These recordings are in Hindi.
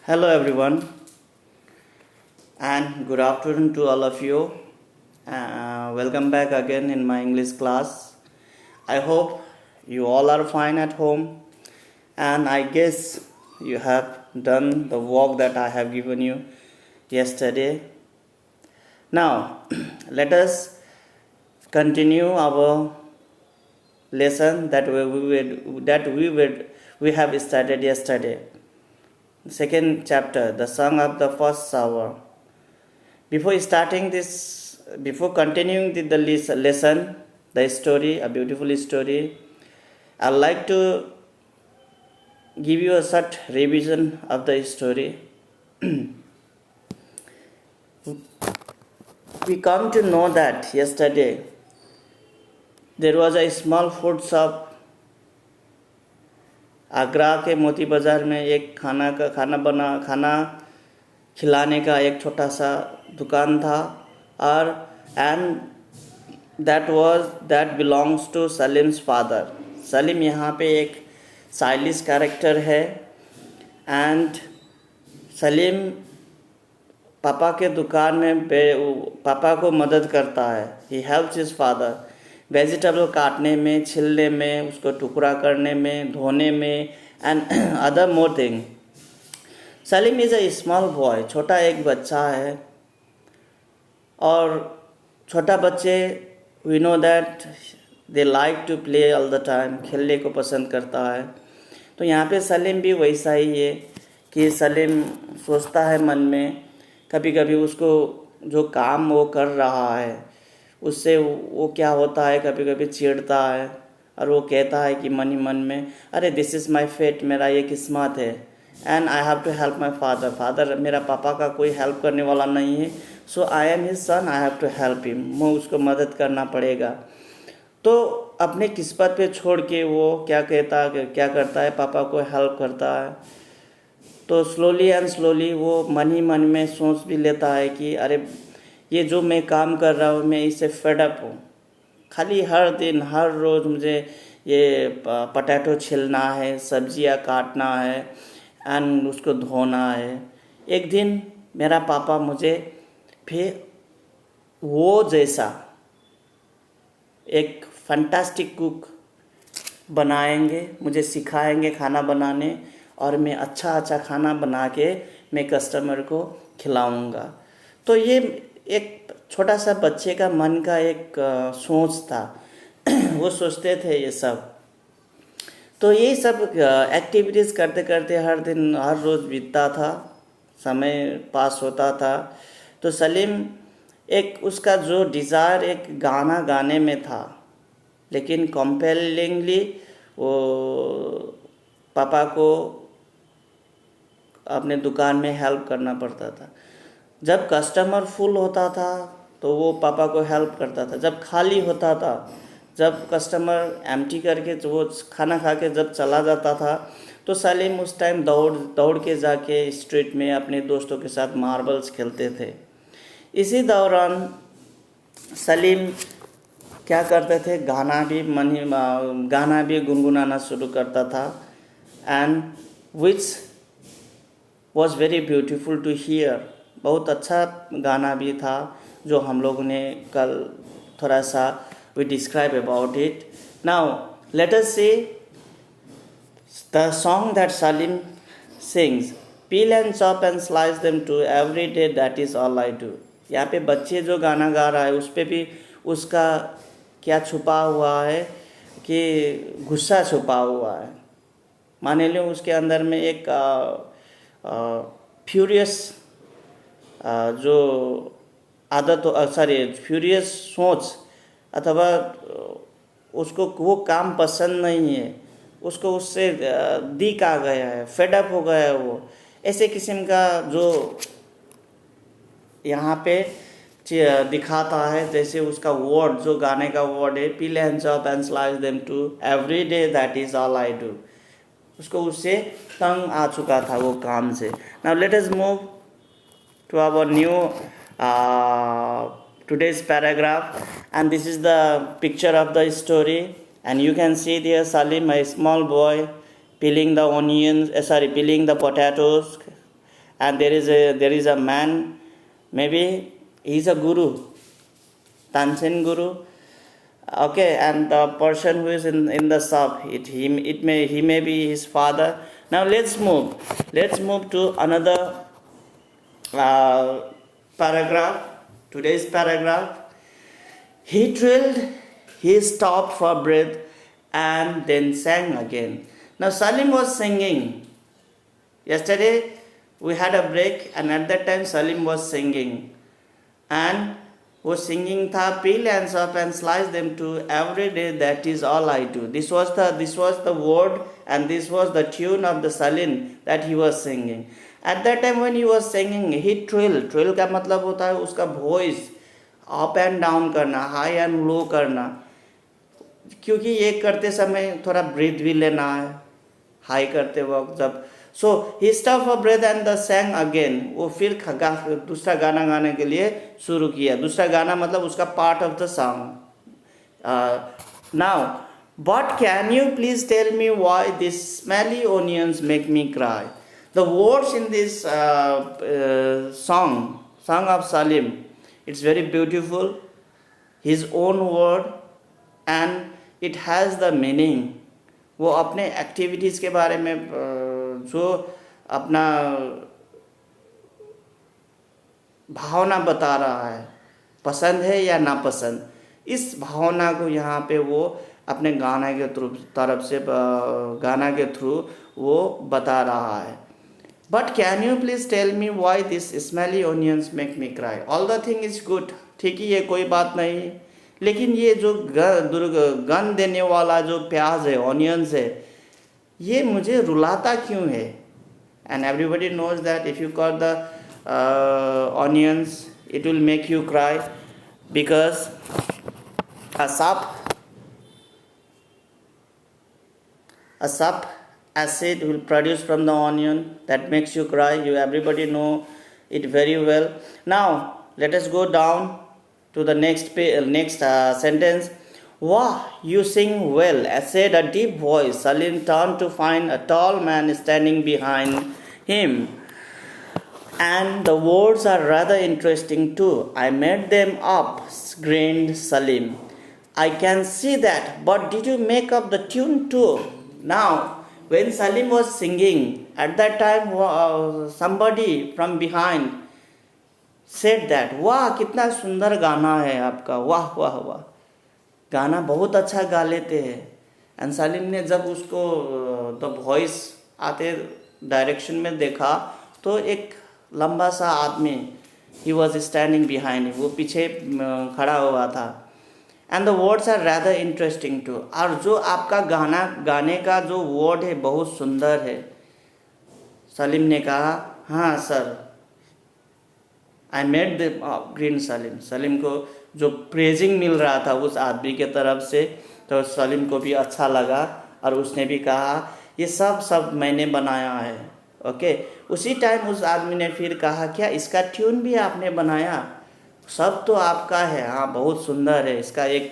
Hello, everyone, and good afternoon to all of you. Welcome back again in my English class. I hope you all are fine at home, and I guess you have done the work that I have given you yesterday. Now, let us continue our lesson that we have started yesterday. Second chapter, the song of the first shower. Before continuing the lesson, the story, a beautiful story, I'd like to give you a short revision of the story. We come to know that yesterday there was a small food shop Agra के मोती बाज़ार में एक खाना खिलाने का एक छोटा सा दुकान था और and that belongs to Salim's father. Salim यहाँ पे एक स्टाइलिश कैरेक्टर है एंड सलीम पापा के दुकान में पापा को मदद करता है. He helps his father vegetable काटने में, छिलने में, उसको टुकड़ा करने में, धोने में and other more thing. Salim is a small boy, छोटा एक बच्चा है और छोटा बच्चे we know that they like to play all the time, खेलने को पसंद करता है. तो यहाँ पे सलीम भी वैसा ही है कि सलीम सोचता है मन में, कभी कभी उसको जो काम वो कर रहा है उससे वो क्या होता है, कभी कभी चिढ़ता है और वो कहता है कि मन ही मन में, अरे दिस इज़ माई फेट, मेरा ये किस्मत है and I have to help my father. मेरा पापा का कोई हेल्प करने वाला नहीं है, so I am his son, I have to help him. मैं उसको मदद करना पड़ेगा. तो अपने किस्मत पे छोड़ के वो क्या करता है, पापा को हेल्प करता है. तो स्लोली एंड स्लोली वो मन ही मन में सोच भी लेता है कि अरे ये जो मैं काम कर रहा हूँ मैं इससे फेड अप हूँ. खाली हर दिन हर रोज़ मुझे ये पटैटो छिलना है, सब्जियाँ काटना है एंड उसको धोना है. एक दिन मेरा पापा मुझे फिर वो जैसा एक फैंटास्टिक कुक बनाएंगे, मुझे सिखाएंगे खाना बनाने और मैं अच्छा खाना बना के मैं कस्टमर को खिलाऊंगा. तो ये एक छोटा सा बच्चे का मन का एक सोच था. वो सोचते थे ये सब. तो ये सब एक्टिविटीज़ करते करते हर दिन हर रोज़ बीतता था, समय पास होता था. तो सलीम एक उसका जो डिज़ायर एक गाना गाने में था, लेकिन कंपेलिंगली वो पापा को अपने दुकान में हेल्प करना पड़ता था. जब कस्टमर फुल होता था तो वो पापा को हेल्प करता था. जब खाली होता था, जब कस्टमर एम्प्टी करके वो खाना खा के जब चला जाता था, तो सलीम उस टाइम दौड़ के जाके स्ट्रीट में अपने दोस्तों के साथ मार्बल्स खेलते थे. इसी दौरान सलीम क्या करते थे, गाना भी गुनगुनाना शुरू करता था and which was very beautiful to hear. बहुत अच्छा गाना भी था जो हम लोगों ने कल थोड़ा सा we describe about it. Now let us see the song that Salim sings. Peel and chop and slice them too, every day that is all I do. यहाँ पे बच्चे जो गाना गा रहा है उस पे भी उसका क्या छुपा हुआ है कि गुस्सा छुपा हुआ है. मान लो उसके अंदर में एक फ्यूरियस जो आदत फ्यूरियस सोच अथवा उसको वो काम पसंद नहीं है, उसको उससे दिक आ गया है, फेडअप हो गया है. वो ऐसे किस्म का जो यहाँ पे दिखाता है. जैसे उसका वर्ड जो गाने का वर्ड है, peel and chop and slice them too, every day that is all I do. उसको उससे तंग आ चुका था वो काम से. Now let us move to our new today's paragraph, and this is the picture of the story, and you can see there Salim, a small boy, peeling the potatoes and there is a man, maybe he's a guru, Tansen guru. Okay, and the person who is in the shop, he may be his father. Now let's move to another uh, paragraph. Today's paragraph. He thrilled, he stopped for breath, and then sang again. Now Salim was singing. Yesterday we had a break, and at that time Salim was singing, and was singing tha peel and chop and slice them too every day. That is all I do. This was the word, and this was the tune of the Salim that he was singing. At that time when he was singing, he thrilled. Thrill का मतलब होता है उसका voice अप एंड डाउन करना, हाई एंड लो करना, क्योंकि ये करते समय थोड़ा ब्रीथ भी लेना है हाई करते वक्त जब. So he stop for breath and the sang again. वो फिर दूसरा गाना गाने के लिए शुरू किया. दूसरा गाना मतलब उसका part of the song. Now but can you please tell me why this smelly onions make me cry. The words in this song of Salim, it's very beautiful, his own word, and it has the meaning. वो अपने एक्टिविटीज़ के बारे में जो अपना भावना बता रहा है, पसंद है या नापसंद, इस भावना को यहाँ पे वो अपने गाना के थ्रू वो बता रहा है. But can you please tell me why these smelly onions make me cry? All the thing is good. ठीक ही है, कोई बात नहीं, लेकिन ये जो गंध देने वाला जो प्याज है, ऑनियंस है, ये मुझे रुलाता क्यों है? And everybody knows that if you cut the onions, it will make you cry, because a sap acid will produce from the onion that makes you cry. You everybody know it very well. Now let us go down to the next sentence. Wow, you sing well, said a deep voice. Salim turned to find a tall man standing behind him, and the words are rather interesting too. I made them up, grinned Salim. I can see that, but did you make up the tune too? Now when Salim was singing, at that time somebody from behind said that, वाह कितना सुंदर गाना है आपका, वाह वाह वाह, गाना बहुत अच्छा गा लेते हैं. एंड सलीम ने जब उसको द वॉइस आते डायरेक्शन में देखा तो एक लंबा सा आदमी, ही वॉज स्टैंडिंग बिहाइंड, वो पीछे खड़ा हुआ था. And the words are rather interesting too. और जो आपका गाने का जो वर्ड है बहुत सुंदर है. सलीम ने कहा, हाँ sir, I made the green Salim. Salim को जो प्रेजिंग मिल रहा था उस आदमी के तरफ से, तो सलीम को भी अच्छा लगा, और उसने भी कहा ये सब मैंने बनाया है. ओके, उसी टाइम उस आदमी ने फिर कहा, क्या इसका ट्यून भी आपने बनाया? सब तो आपका है, हाँ बहुत सुंदर है, इसका एक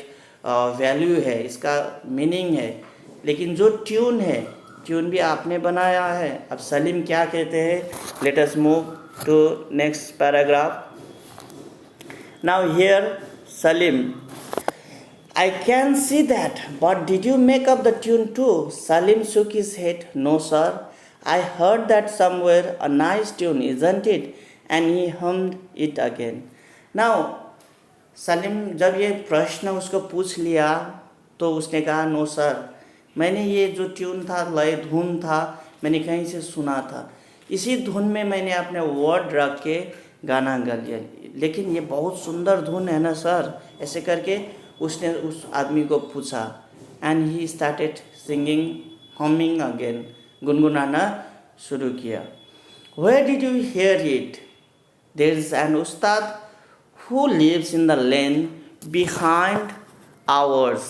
वैल्यू है, इसका मीनिंग है, लेकिन जो ट्यून है, ट्यून भी आपने बनाया है. अब सलीम क्या कहते हैं? Let us move to next paragraph. Now here Salim, I can see that, but did you make up the tune too? Salim shook his head. No sir, I heard that somewhere. A nice tune, isn't it? And he hummed it again. Now Salim जब ये प्रश्न उसको पूछ लिया तो उसने कहा, नो सर, मैंने ये जो ट्यून था, लय धुन था, मैंने कहीं से सुना था, इसी धुन में मैंने अपने वर्ड रख के गाना गा लिया, लेकिन ये बहुत सुंदर धुन है ना सर, ऐसे करके उसने उस आदमी को पूछा. And he started singing, humming again, गुनगुनाना शुरू किया. Where did you hear it? There is an ustad who lives in the lane behind ours.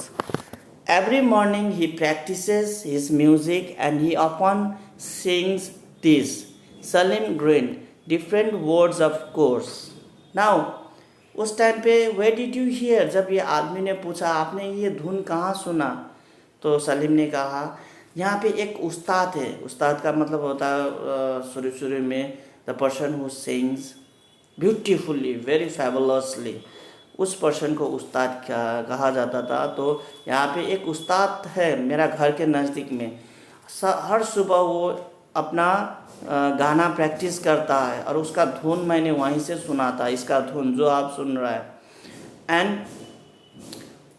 Every morning he practices his music and he often sings this. Salim grinned. Different words of course. Now, उस टाइम पे where did you hear? जब ये आदमी ने पूछा आपने ये धुन कहाँ सुना, तो सलीम ने कहा यहाँ पे एक उस्ताद है. उस्ताद का मतलब होता है शुरू में the person who sings beautifully, very fabulously, उस पर्सन को उस्ताद कहा जाता था। तो यहाँ पे एक उस्ताद है मेरा घर के नज़दीक में, हर सुबह वो अपना गाना प्रैक्टिस करता है और उसका धुन मैंने वहीं से सुना था, इसका धुन जो आप सुन रहा है। एंड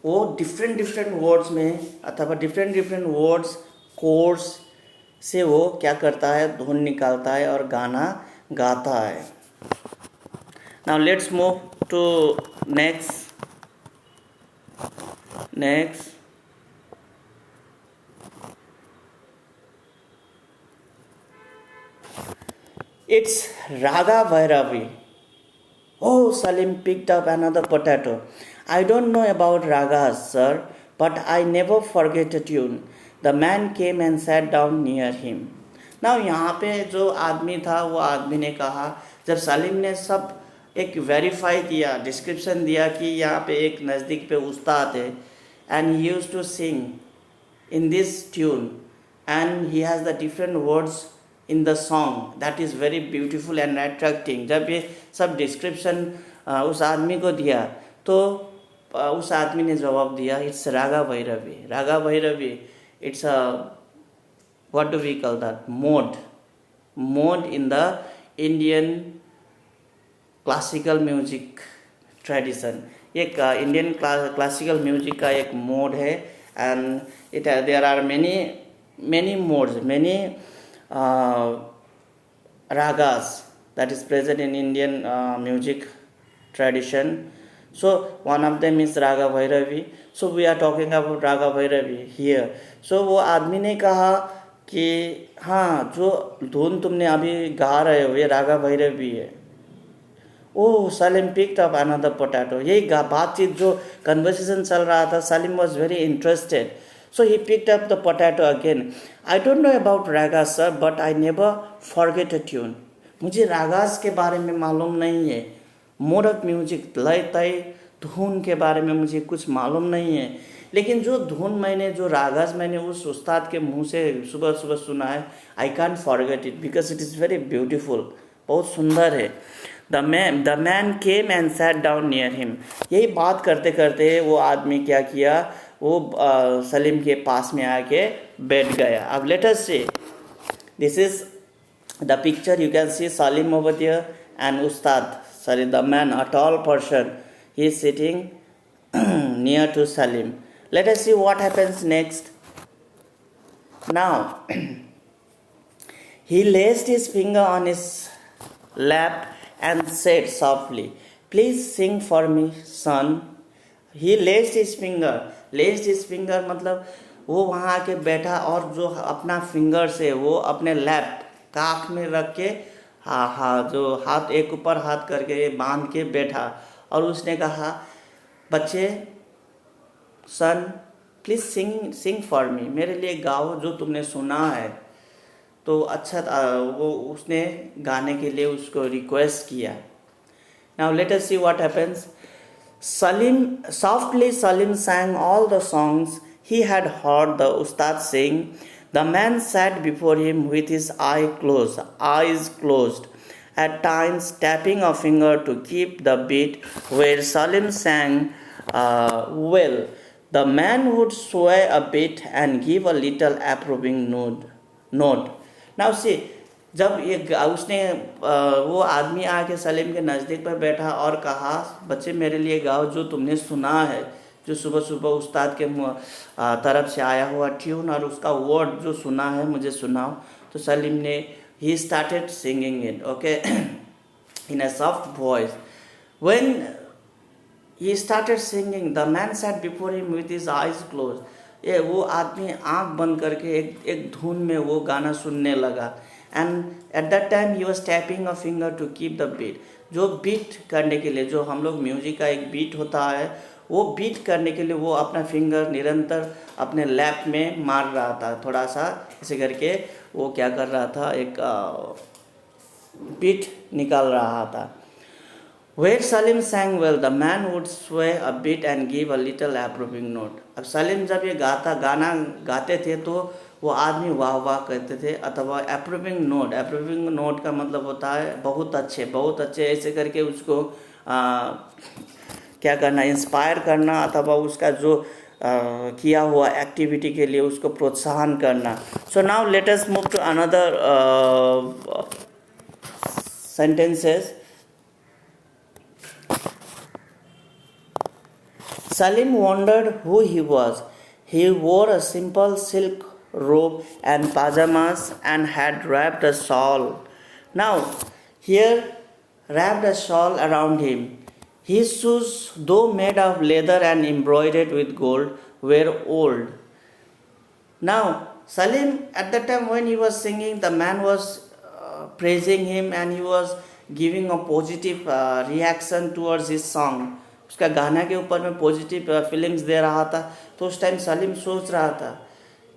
वो डिफरेंट वर्ड्स में अथवा डिफरेंट वर्ड्स कोर्स से वो क्या करता है, धुन निकालता है और गाना गाता है। Now let's move to next. It's Raga Bhairavi. Oh, Salim picked up another potato. I don't know about ragas, sir, but I never forget a tune. The man came and sat down near him. Now यहाँ पे जो आदमी था वो आदमी ने कहा, जब सलीम ने सब एक वेरीफाई किया, डिस्क्रिप्शन दिया कि यहाँ पे एक नज़दीक पे उस्ताद है, and he used to sing in this tune and he has the different words in the song that is very beautiful and attracting. जब ये सब डिस्क्रिप्शन उस आदमी को दिया तो उस आदमी ने जवाब दिया, it's raga Bhairavi. Raga Bhairavi, it's a what do we call that, mode in the Indian classical music tradition. एक इंडियन क्लासिकल म्यूजिक का एक मोड है and it there are many modes, many ragas that is present in Indian music tradition. So one of them is Raga Bhairavi. So we are talking about Raga Bhairavi here. So वो आदमी ने कहा कि हाँ, जो धुन तुमने अभी गा रहे हो ये रागा भैरवी है। Oh, Salim picked up another potato. यही बातचीत जो कन्वर्सेशन चल रहा था, Salim was very interested, so he picked up the potato again. I don't know about ragas sir, but I never forget a tune. मुझे रागास के बारे में मालूम नहीं है, मोड ऑफ म्यूजिक, लय तय धुन के बारे में मुझे कुछ मालूम नहीं है, लेकिन जो धुन मैंने, जो रागास मैंने उस उस्ताद के मुंह से सुबह सुबह सुना है, I can't forget it because it is very beautiful, बहुत सुंदर है। The man came and sat down near him. यही बात करते करते वो आदमी क्या किया, वो सलीम के पास में आके बैठ गया। अब let us see, this is the picture, you can see Salim over there and Ustad, sorry, the man, a tall person, he is sitting near to Salim. Let us see what happens next. Now, he placed his finger on his lap and said softly, please sing for me, son. He placed his finger मतलब वो वहाँ आके बैठा और जो अपना फिंगर से वो अपने लैप काख में रख के जो हाथ एक ऊपर हाथ करके बांध के बैठा और उसने कहा, बच्चे, सन, प्लीज़ सिंग फॉर मी, मेरे लिए गाओ जो तुमने सुना है। तो अच्छा वो उसने गाने के लिए उसको रिक्वेस्ट किया। Now let us see what happens. Softly Salim sang all the songs he had heard the Ustad sing. The man sat before him with his eyes closed, at times tapping a finger to keep the beat. Where Salim sang well, the man would sway a bit and give a little approving nod. Now see, जब ये उसने वो आदमी आके सलीम के नज़दीक पर बैठा और कहा, बच्चे मेरे लिए गाओ जो तुमने सुना है, जो सुबह सुबह उस्ताद के तरफ से आया हुआ ट्यून और उसका वर्ड जो सुना है मुझे सुनाओ। तो सलीम ने he started singing it, okay, in a soft voice. When he started singing, the man sat before him with his eyes closed. ये वो आदमी आँख बंद करके एक धुन में वो गाना सुनने लगा। And at that time he was tapping a finger to keep the beat. जो बीट करने के लिए, जो हम लोग म्यूजिक का एक बीट होता है, वो बीट करने के लिए वो अपना फिंगर निरंतर अपने लैप में मार रहा था, थोड़ा सा ऐसे करके वो क्या कर रहा था, एक बीट निकाल रहा था। Where Salim sang well, the man would sway a bit and give a little approving note. अब सलीम जब ये गाना गाते थे तो वो आदमी वाह वाह कहते थे, अथवा अप्रूविंग नोट का मतलब होता है बहुत अच्छे ऐसे करके उसको क्या करना, इंस्पायर करना, अथवा उसका जो किया हुआ एक्टिविटी के लिए उसको प्रोत्साहन करना. So now let us move to another sentences. Salim wondered who he was. He wore a simple silk robe and pajamas and had wrapped a shawl. Now, here, wrapped a shawl around him. His shoes, though made of leather and embroidered with gold, were old. Now, Salim, at the time when he was singing, the man was praising him and he was giving a positive reaction towards his song. उसका गाना के ऊपर में पॉजिटिव फीलिंग्स दे रहा था. तो उस टाइम सलीम सोच रहा था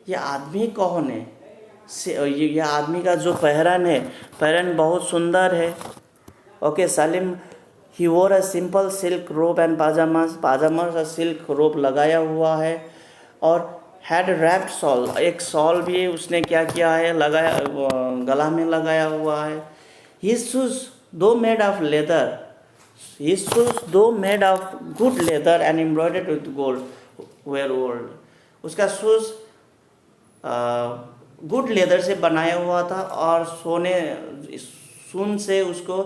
ये आदमी कौन है, ये आदमी का जो पहरन बहुत सुंदर है. Okay, Salim he wore a simple silk robe and pajamas silk robe लगाया हुआ है, और हैड रैप्ड शॉल, एक शॉल भी उसने क्या किया है, लगाया, गला में लगाया हुआ है. His shoes though made of leather, his shoes though made of good leather and embroidered with gold were old. उसका शूज गुड लेदर से बनाया हुआ था और सोन से उसको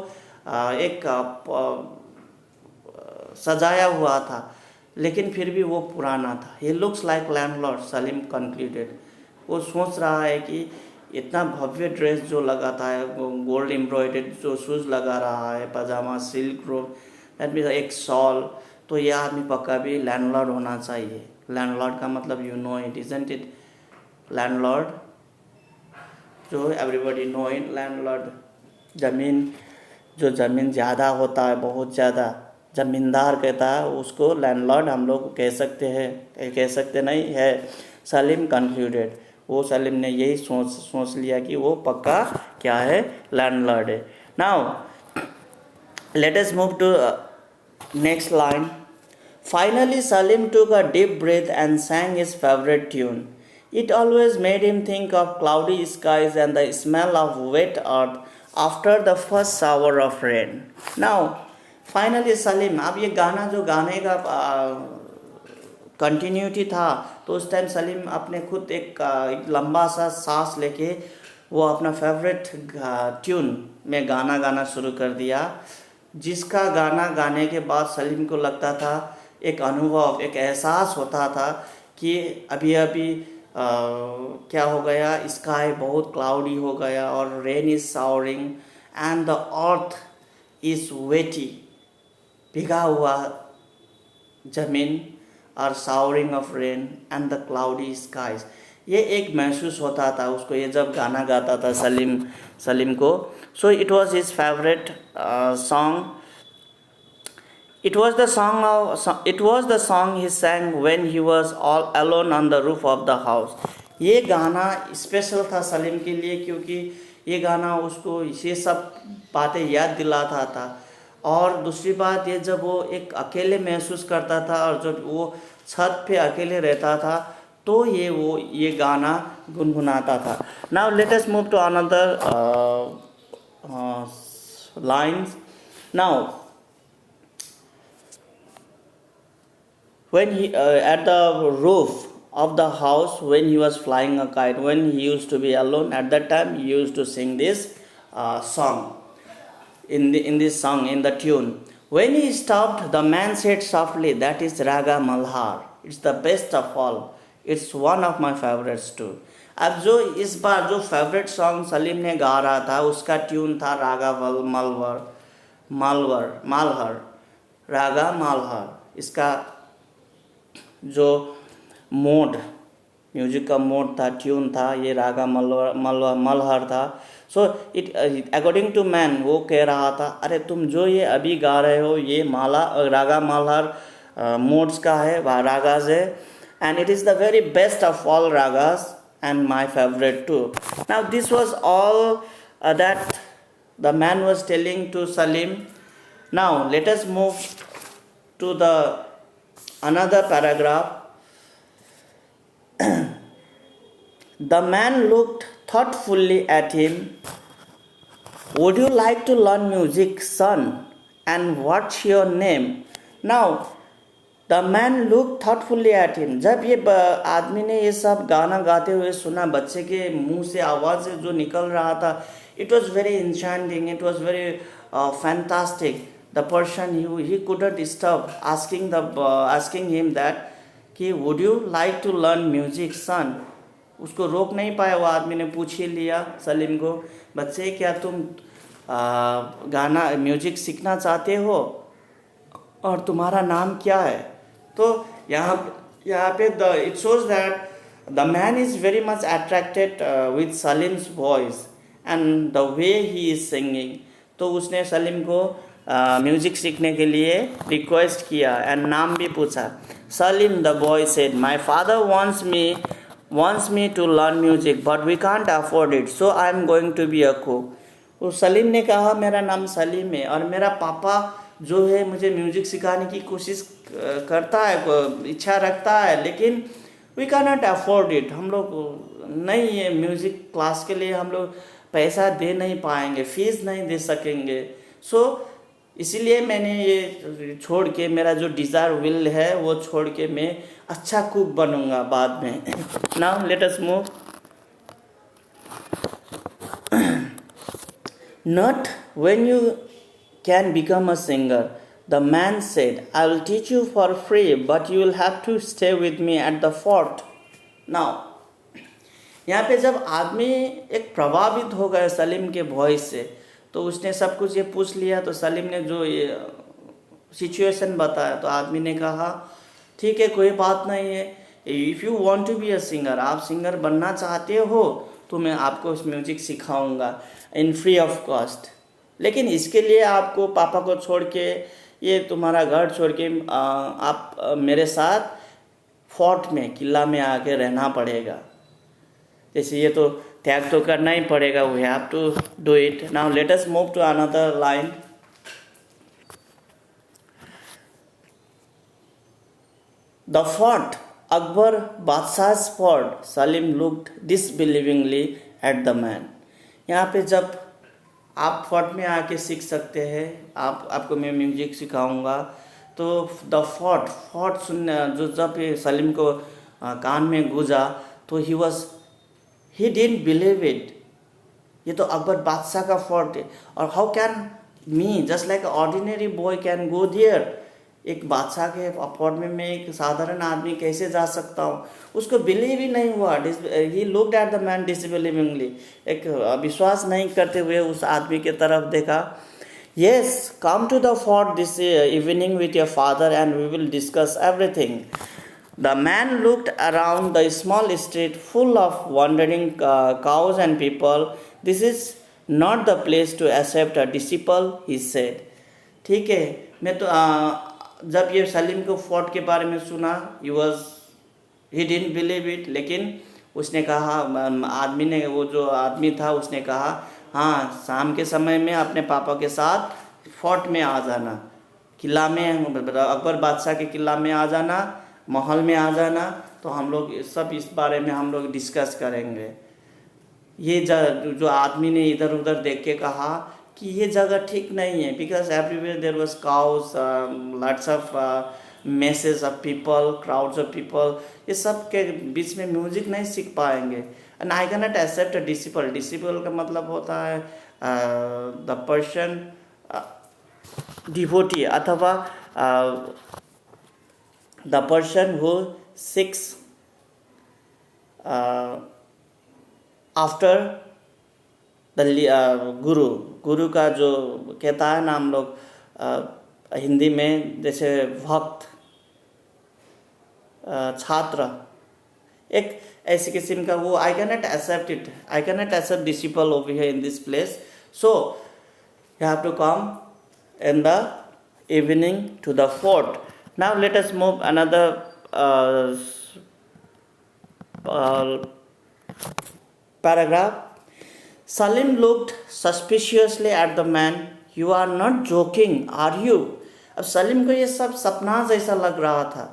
एक सजाया हुआ था, लेकिन फिर भी वो पुराना था. He looks like landlord, Salim concluded. वो सोच रहा है कि इतना भव्य ड्रेस जो लगाता है, गोल्ड एम्ब्रॉयडर्ड जो शूज़ लगा रहा है, पजामा, सिल्क रोब, दैट मीन्स एक शॉल, तो यह आदमी पक्का भी लैंडलॉर्ड होना चाहिए. लैंडलॉर्ड का मतलब you know it, isn't it? Landlord जो एवरीबॉडी नो इट, लैंडलॉर्ड ज़मीन ज़्यादा होता है, बहुत ज़्यादा, ज़मींदार कहता है उसको लैंडलॉर्ड हम लोग कह सकते नहीं है. सलीम कंक्लूडेड, वो सलीम ने यही सोच लिया कि वो पक्का क्या है, लैंडलॉर्ड है. Now let us move to next line. Finally Salim took a deep breath and sang his favorite tune. It always made him think of cloudy skies and the smell of wet earth after the first shower of rain. Now finally Salim, अब ये गाने का कंटिन्यूटी था, तो उस टाइम सलीम अपने खुद एक लंबा सा सांस लेके वो अपना फेवरेट ट्यून में गाना शुरू कर दिया, जिसका गाना गाने के बाद सलीम को लगता था, एक अनुभव, एक एहसास होता था कि अभी क्या हो गया, स्काई बहुत क्लाउडी हो गया और rain is showering and the earth is wetty, भिगा हुआ जमीन, और showering of rain and the cloudy skies. ये एक महसूस होता था उसको, ये जब गाना गाता था सलीम को. So it was his favourite song. It was the song he sang when he was all alone on the roof of the house. ये गाना स्पेशल था सलीम के लिए, क्योंकि ये गाना उसको ये सब बातें याद दिलाता था. और दूसरी बात, ये जब वो एक अकेले महसूस करता था और जब वो छत पे अकेले रहता था, तो ये गाना गुनगुनाता था. Now let us move to another lines. Now when he at the roof of the house, when he was flying a kite, when he used to be alone, at that time he used to sing this song, in the tune. When he stopped, the man said softly, that is Raga Malhar, it's the best of all, it's one of my favorites too. अब जो इस बार जो फेवरेट सॉन्ग सलीम ने गा रहा था, उसका ट्यून था रागा मालहर, रागा मालहर. इसका जो म्यूजिक का मोड था, ट्यून था, ये रागा मल्हार था. So it according to man, वो कह रहा था, अरे तुम जो ये अभी गा रहे हो, ये रागा मल्हार मोड्स का है, रागाज है, and it is the very best of all ragas and my favourite too. Now this was all that the man was telling to Salim. Now let us move to the another paragraph. The man looked thoughtfully at him. Would you like to learn music, son? And what's your name? Now, the man look thoughtfully at him. जब ये आदमी ने ये सब गाना गाते हुए सुना, बच्चे के मुंह से आवाज़ जो निकल रहा था, it was very enchanting, it was very fantastic. The person he couldn't stop asking him that कि would you like to learn music son. उसको रोक नहीं पाया, वो आदमी ने पूछ ही लिया सलीम को, बच्चे क्या तुम गाना म्यूजिक सीखना चाहते हो और तुम्हारा नाम क्या है. तो यहाँ पे it shows that the man is very much attracted with Salim's voice and the way he is singing. तो उसने सलीम को म्यूजिक सीखने के लिए रिक्वेस्ट किया एंड नाम भी पूछा. Salim, the boy said, my father wants me to learn music but we can't afford it, so I am going to be a cook. तो सलीम ने कहा मेरा नाम सलीम है और मेरा पापा जो है मुझे म्यूजिक सिखाने की कोशिश करता है, इच्छा रखता है, लेकिन we can not afford it. हम लोग नहीं है म्यूजिक क्लास के लिए हम लोग पैसा दे नहीं पाएंगे, फीस नहीं दे सकेंगे. सो इसीलिए मैंने ये छोड़ के, मेरा जो डिज़ायर विल है वो छोड़ के मैं अच्छा कुक बनूंगा बाद में. Now let us move. Not when you can become a singer, the man said. I will teach you for free, but you will have to stay with me at the fort. Now, यहाँ पे जब आदमी एक प्रभावित हो गया सलीम के वॉइस से, तो उसने सब कुछ ये पूछ लिया. तो सलीम ने जो ये सिचुएशन बताया, तो आदमी ने कहा ठीक है, कोई बात नहीं है. If you want to be a singer, आप सिंगर बनना चाहते हो तो मैं आपको म्यूजिक सिखाऊंगा इन फ्री ऑफ कॉस्ट. लेकिन इसके लिए आपको पापा को छोड़ के, ये तुम्हारा घर छोड़ के आप मेरे साथ फोर्ट में, किला में आके रहना पड़ेगा. जैसे ये तो त्याग तो करना ही पड़ेगा. We have to do it. Now let us move to another line. The fort, Akbar बादशाह's fort. Salim looked disbelievingly at the man. यहाँ पे जब आप फोर्ट में आके सीख सकते हैं, आपको मैं म्यूजिक सिखाऊंगा. तो द फोर्ट सुनने जो जब ये सलीम को कान में गूंजा, तो ही डिडंट बिलीव इट. ये तो अकबर बादशाह का फोर्ट है, और how can me just like ordinary boy can go there. एक बादशाह के फोर्ट में मैं एक साधारण आदमी कैसे जा सकता हूँ. उसको बिलीव ही नहीं हुआ. He looked at the man disbelievingly. एक विश्वास नहीं करते हुए उस आदमी के तरफ देखा. Yes, come to the fort this evening with your father and we will discuss everything. The man looked around the small street full of wandering cows and people. This is not the place to accept a disciple, he said. ठीक है, मैं तो जब ये सलीम को फोर्ट के बारे में सुना, ही डिडंट बिलीव इट. लेकिन उसने कहा, आदमी ने, वो जो आदमी था उसने कहा, हाँ शाम के समय में अपने पापा के साथ फोर्ट में आ जाना, किला में, अकबर बादशाह के किला में आ जाना, महल में आ जाना. तो हम लोग सब इस बारे में हम लोग डिस्कस करेंगे. ये जो आदमी ने इधर उधर देख के कहा कि ये जगह ठीक नहीं है, because everywhere there was cows, lots of message of people, crowds of people. ये सब के बीच में म्यूजिक नहीं सीख पाएंगे. And I can not accept a disciple. Disciple का मतलब होता है द पर्सन, डिवोटी, अथवा the person who seeks after guru का जो कहता है ना हम लोग हिंदी में, जैसे भक्त, छात्र, एक ऐसी किस्म का वो. I can not accept it. I can not accept disciple over here in this place. So you have to come in the evening to the fort. Now let us move another paragraph. Salim looked suspiciously at the man. You are not joking, are you? अब सलीम को ये सब सपना जैसा लग रहा था,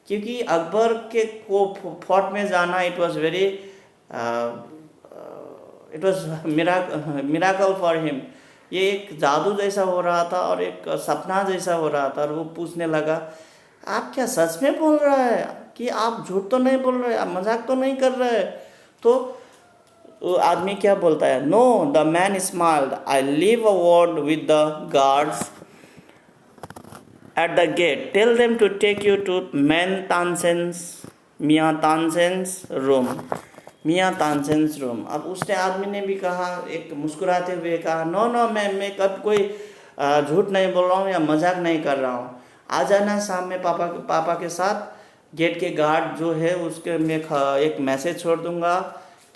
क्योंकि अकबर के को फोर्ट में जाना, it was very it was miracle for him. ये एक जादू जैसा हो रहा था और एक सपना जैसा हो रहा था। और वो पूछने लगा, आप क्या सच में बोल रहा है कि आप झूठ तो नहीं बोल रहे, आप मजाक तो नहीं कर रहे? तो वो आदमी क्या बोलता है, no, the man smiled, I leave a word with the guards at the gate, tell them to take you to मियाँ तानसेन्स रूम। मियाँ तानसेन्स रूम। अब उसने आदमी ने भी कहा, एक मुस्कुराते हुए कहा, नो नो, मैं कब कोई झूठ नहीं बोल रहा हूँ या मजाक नहीं कर रहा हूँ। आ जाना शाम में पापा के साथ। गेट के गार्ड जो है उसके मैं एक मैसेज छोड़ दूंगा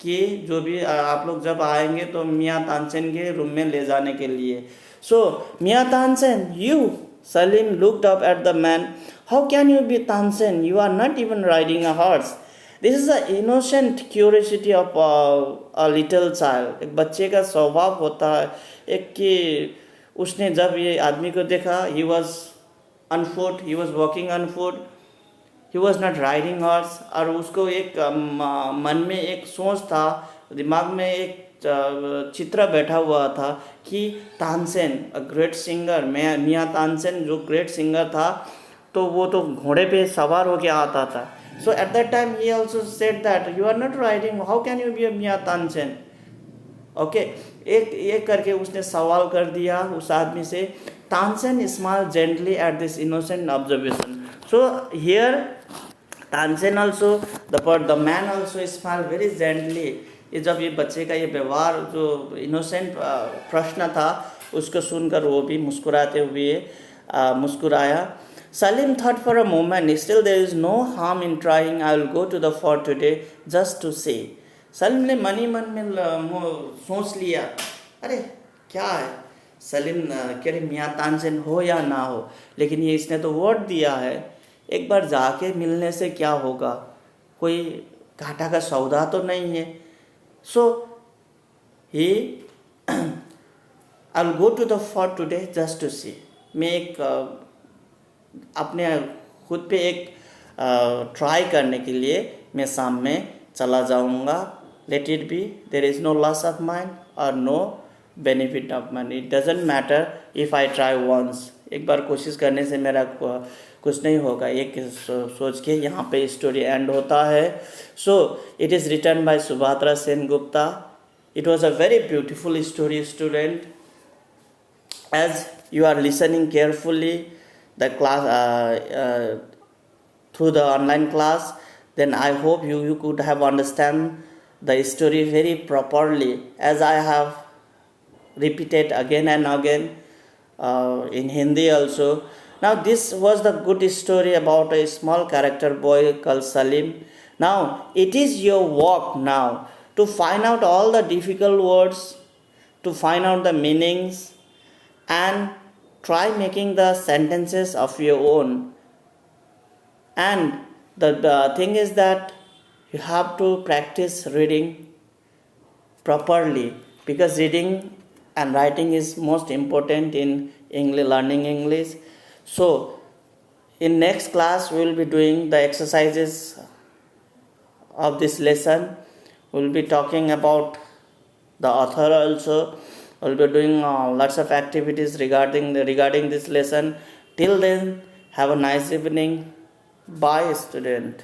कि जो भी आप लोग जब आएंगे तो मियाँ तानसेन के रूम में ले जाने के लिए। सो मियाँ Tansen, you. Salim looked up at the man. How can you be Tansen? You are not even riding a horse. This is the innocent curiosity of a little child. एक बच्चे का स्वभाव होता है एक कि उसने जब ये आदमी को देखा, he was on foot, he was walking on foot, he was not riding horse। और उसको एक मन में एक सोच था, दिमाग में एक चित्र बैठा हुआ था कि तानसेन, अ ग्रेट सिंगर, मियाँ तानसेन जो ग्रेट सिंगर था, तो वो तो घोड़े पे सवार होके आता था। So at that time he also said that you are not riding, how can you be a Miyan Tansen? Okay, एक करके उसने सवाल कर दिया उस आदमी से। Tansen smile gently at this innocent observation. So here Tansen also, the man also smile very gently. ये जब ये बच्चे का ये व्यवहार जो इनोसेंट प्रश्न था उसको सुनकर वो भी मुस्कुराते हुए मुस्कुराया। Salim thought for a moment, still there is no harm in trying, I will go to the fort today just to see. Salim ने मन ही मन में सोच लिया, अरे क्या है, सलीम कह रहे मियाँ तानसेन हो या ना हो, लेकिन ये इसने तो वर्ड दिया है, एक बार जाके मिलने से क्या होगा, कोई घाटा का सौदा तो नहीं है। So he I'll go to the fort today just to see। मैं एक अपने खुद पे एक ट्राई करने के लिए मैं शाम में चला जाऊंगा। Let it be, there is no loss of mind और no benefit of money, it doesn't matter if I try once. एक बार कोशिश करने से मेरा कुछ नहीं होगा, एक सोच के यहाँ पे स्टोरी एंड होता है। So it is written by Subhadra Sen Gupta. It was a very beautiful story student. As you are listening carefully the class through the online class, then I hope you could have understand the story very properly, as I have repeated again and again in Hindi also. Now this was the good story about a small character boy called Salim. Now it is your work now to find out all the difficult words, to find out the meanings, and try making the sentences of your own. And the thing is that you have to practice reading properly, because reading and writing is most important in English, learning English. So in next class we will be doing the exercises of this lesson. We will be talking about the author also. We'll be doing lots of activities regarding this lesson. Till then, have a nice evening. Bye, student.